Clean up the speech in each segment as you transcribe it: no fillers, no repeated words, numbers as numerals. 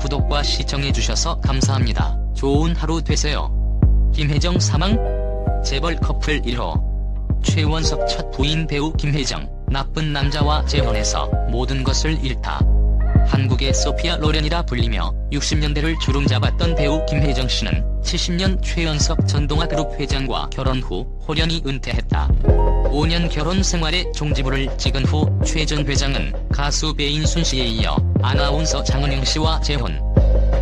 구독과 시청해주셔서 감사합니다. 좋은 하루 되세요. 김혜정 사망? 재벌 커플 1호. 최원석 첫 부인 배우 김혜정, 나쁜 남자와 재혼해서 모든 것을 잃다. 한국의 소피아 로렌이라 불리며 60년대를 주름잡았던 배우 김혜정 씨는 70년 최원석 전동아그룹 회장과 결혼 후 홀연히 은퇴했다. 5년 결혼 생활에 종지부를 찍은 후 최 전 회장은 가수 배인순 씨에 이어 아나운서 장은영 씨와 재혼.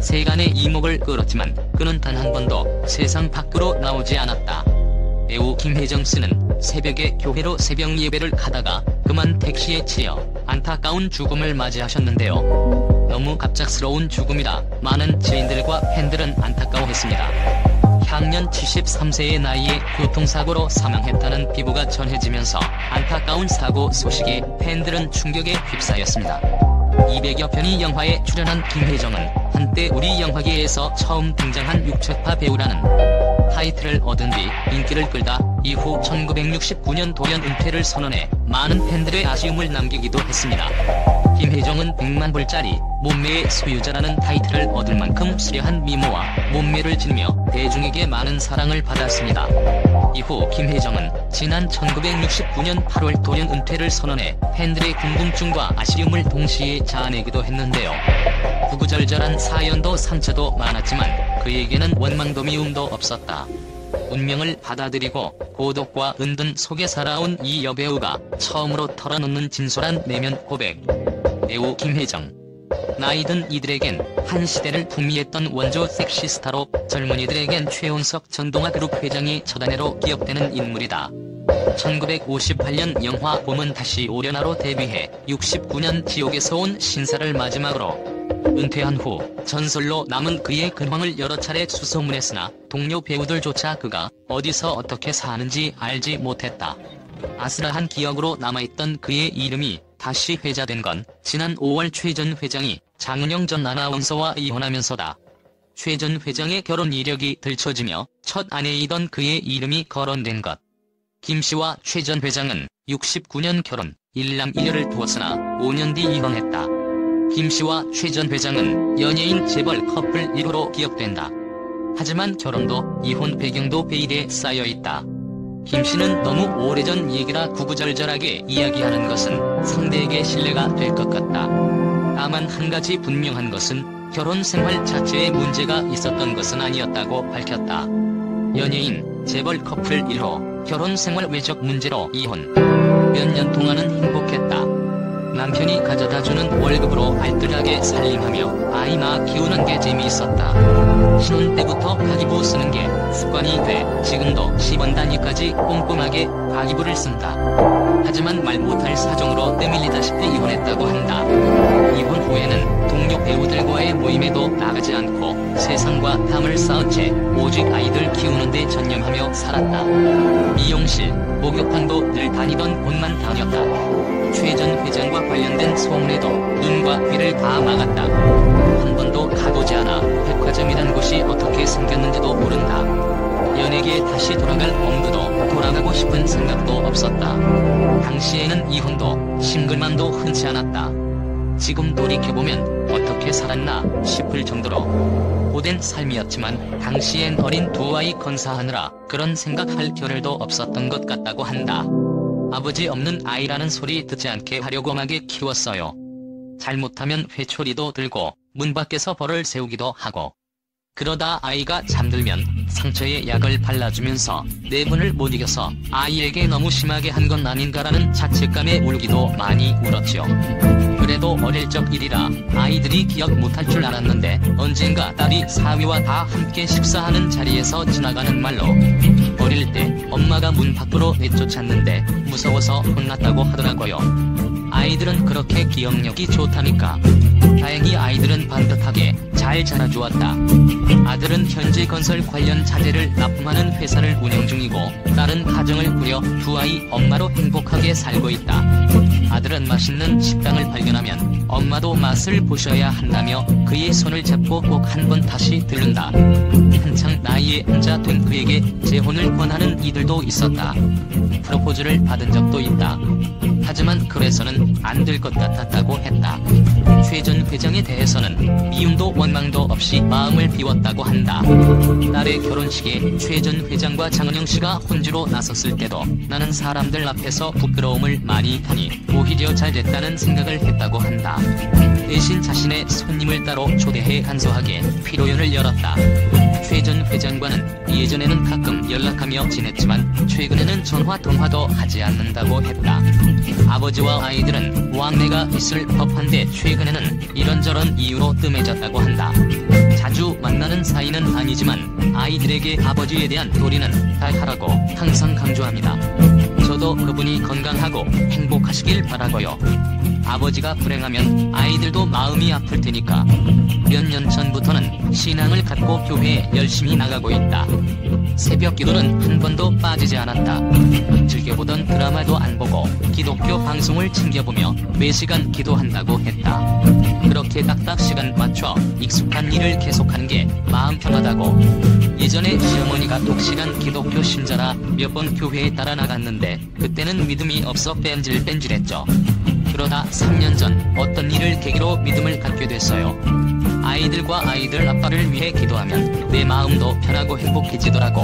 세간의 이목을 끌었지만 그는 단 한 번도 세상 밖으로 나오지 않았다. 배우 김혜정 씨는 새벽에 교회로 새벽 예배를 가다가 그만 택시에 치여 안타까운 죽음을 맞이하셨는데요. 너무 갑작스러운 죽음이라 많은 지인들과 팬들은 안타까워했습니다. 향년 73세의 나이에 교통사고로 사망했다는 비보가 전해지면서 안타까운 사고 소식에 팬들은 충격에 휩싸였습니다. 200여 편의 영화에 출연한 김혜정은 한때 우리 영화계에서 처음 등장한 육체파 배우라는 타이틀을 얻은 뒤 인기를 끌다 이후 1969년 돌연 은퇴를 선언해 많은 팬들의 아쉬움을 남기기도 했습니다. 김혜정은 100만 불짜리 몸매의 소유자라는 타이틀을 얻을 만큼 수려한 미모와 몸매를 지니며 대중에게 많은 사랑을 받았습니다. 이후 김혜정은 지난 1969년 8월 돌연 은퇴를 선언해 팬들의 궁금증과 아쉬움을 동시에 자아내기도 했는데요. 구구절절한 사연도 상처도 많았지만 그에게는 원망도 미움도 없었다. 운명을 받아들이고 고독과 은둔 속에 살아온 이 여배우가 처음으로 털어놓는 진솔한 내면 고백. 배우 김혜정. 나이든 이들에겐 한 시대를 풍미했던 원조 섹시스타로 젊은이들에겐 최원석 전동아그룹 회장이 첫 아내로 기억되는 인물이다. 1958년 영화 봄은 다시 오려나로 데뷔해 69년 지옥에서 온 신사를 마지막으로 은퇴한 후 전설로 남은 그의 근황을 여러 차례 수소문했으나 동료 배우들조차 그가 어디서 어떻게 사는지 알지 못했다. 아슬아한 기억으로 남아있던 그의 이름이 다시 회자된 건 지난 5월 최 전 회장이 장은영 전 아나운서와 이혼하면서다. 최 전 회장의 결혼 이력이 들춰지며 첫 아내이던 그의 이름이 거론된 것. 김 씨와 최 전 회장은 69년 결혼, 일남 1녀를 두었으나 5년 뒤 이혼했다. 김 씨와 최 전 회장은 연예인 재벌 커플 1호로 기억된다. 하지만 결혼도 이혼 배경도 베일에 쌓여있다. 김 씨는 너무 오래전 얘기라 구구절절하게 이야기하는 것은 상대에게 신뢰가 될 것 같다. 다만 한 가지 분명한 것은 결혼 생활 자체에 문제가 있었던 것은 아니었다고 밝혔다. 연예인, 재벌 커플 1호, 결혼 생활 외적 문제로 이혼. 몇 년 동안은 행복했다. 남편이 가져다주는 월급으로 알뜰하게 살림하며 아이 낳아 키우는 게 재미있었다. 신혼 때부터 가기부 쓰는 게 습관이 돼 지금도 10원 단위까지 꼼꼼하게 가기부를 쓴다. 하지만 말 못할 사정으로 때밀리다시피 이혼했다고 한다. 이혼 후에는 동료 배우들과의 모임에도 나가지 않고 세상과 탐을 쌓은 채 오직 아이들 키우는 데 전념하며 살았다. 미용실, 목욕탕도 늘 다니던 곳만 다녔다. 최 전 회장과 관련된 소문에도 눈과 귀를 다 막았다. 한 번도 가보지 않아 백화점이란 곳이 어떻게 생겼는지도 모른다. 연예계에 다시 돌아갈 엄두도 돌아가고 싶은 생각도 없었다. 당시에는 이혼도 싱글맘도 흔치 않았다. 지금 돌이켜보면 어떻게 살았나 싶을 정도로 고된 삶이었지만 당시엔 어린 두 아이 건사하느라 그런 생각할 겨를도 없었던 것 같다고 한다. 아버지 없는 아이라는 소리 듣지 않게 하려고 막에 키웠어요. 잘못하면 회초리도 들고 문 밖에서 벌을 세우기도 하고. 그러다 아이가 잠들면 상처에 약을 발라주면서 내분을 못 이겨서 아이에게 너무 심하게 한 건 아닌가라는 자책감에 울기도 많이 울었죠. 그래도 어릴 적 일이라 아이들이 기억 못할 줄 알았는데 언젠가 딸이 사위와 다 함께 식사하는 자리에서 지나가는 말로 어릴 때 엄마가 문 밖으로 내쫓았는데 무서워서 혼났다고 하더라고요. 아이들은 그렇게 기억력이 좋다니까. 다행히 아이들은 반듯하게 잘 자라주었다. 아들은 현재 건설 관련 자재를 납품하는 회사를 운영 중이고 딸은 가정을 꾸려 두 아이 엄마로 행복하게 살고 있다. 아들은 맛있는 식당을 발견하면 엄마도 맛을 보셔야 한다며 그의 손을 잡고 꼭 한 번 다시 들른다. 한창 나이에 혼자 된 그에게 재혼을 권하는 이들도 있었다. 프로포즈를 받은 적도 있다. 하지만 그래서는 안 될 것 같았다고 했다. 최 전 회장에 대해서는 미움도 원망도 없이 마음을 비웠다고 한다. 딸의 결혼식에 최 전 회장과 장은영 씨가 혼주로 나섰을 때도 나는 사람들 앞에서 부끄러움을 많이 타니 오히려 잘 됐다는 생각을 했다고 한다. 대신 자신의 손님을 따로 초대해 간소하게 피로연을 열었다. 최 전 회장과는 예전에는 가끔 연락하며 지냈지만 최근에는 전화 통화도 하지 않는다고 했다. 아버지와 아이들은 왕래가 있을 법한데 최근에는 이런저런 이유로 뜸해졌다고 한다. 자주 만나는 사이는 아니지만 아이들에게 아버지에 대한 도리는 다하라고 항상 강조합니다. 저도 그분이 건강하고 행복하시길 바라고요. 아버지가 불행하면 아이들도 마음이 아플 테니까. 몇 년 전부터는 신앙을 갖고 교회에 열심히 나가고 있다. 새벽 기도는 한 번도 빠지지 않았다. 즐겨보던 드라마도 안 보고 기독교 방송을 챙겨보며 매시간 기도한다고 했다. 그렇게 딱딱 시간 맞춰 익숙한 일을 계속하는 게 마음 편하다고. 예전에 시어머니가 독실한 기독교 신자라 몇 번 교회에 따라 나갔는데 그때는 믿음이 없어 뺀질뺀질했죠. 그러다 3년 전 어떤 일을 계기로 믿음을 갖게 됐어요. 아이들과 아이들 아빠를 위해 기도하면 내 마음도 편하고 행복해지더라고.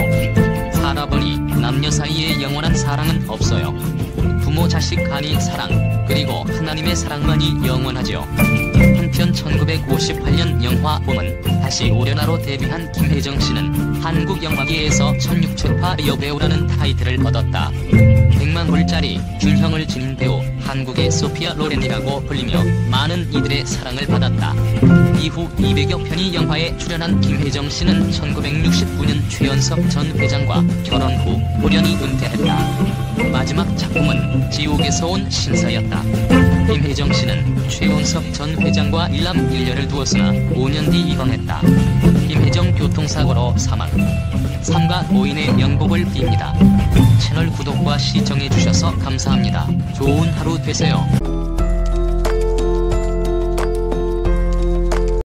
살아보니 남녀 사이에 영원한 사랑은 없어요. 부모 자식 간의 사랑, 그리고 하나님의 사랑만이 영원하죠. 한편 1958년 영화 봄은 다시 오려나로 데뷔한 김혜정 씨는 한국 영화계에서 1600파 여배우라는 타이틀을 얻었다. 100만 불짜리 균형을 지닌 배우, 한국의 소피아 로렌이라고 불리며 많은 이들의 사랑을 받았다. 이후 200여 편의 영화에 출연한 김혜정 씨는 1969년 최연석 전 회장과 결혼 후 돌연히 은퇴했다. 마지막 작품은 지옥에서 온 신사였다. 김혜정 씨는 최원석 전 회장과 일남 일녀를 두었으나 5년 뒤 입원했다. 김혜정 교통사고로 사망. 삼가 모인의 명복을 빕니다. 채널 구독과 시청해주셔서 감사합니다. 좋은 하루 되세요.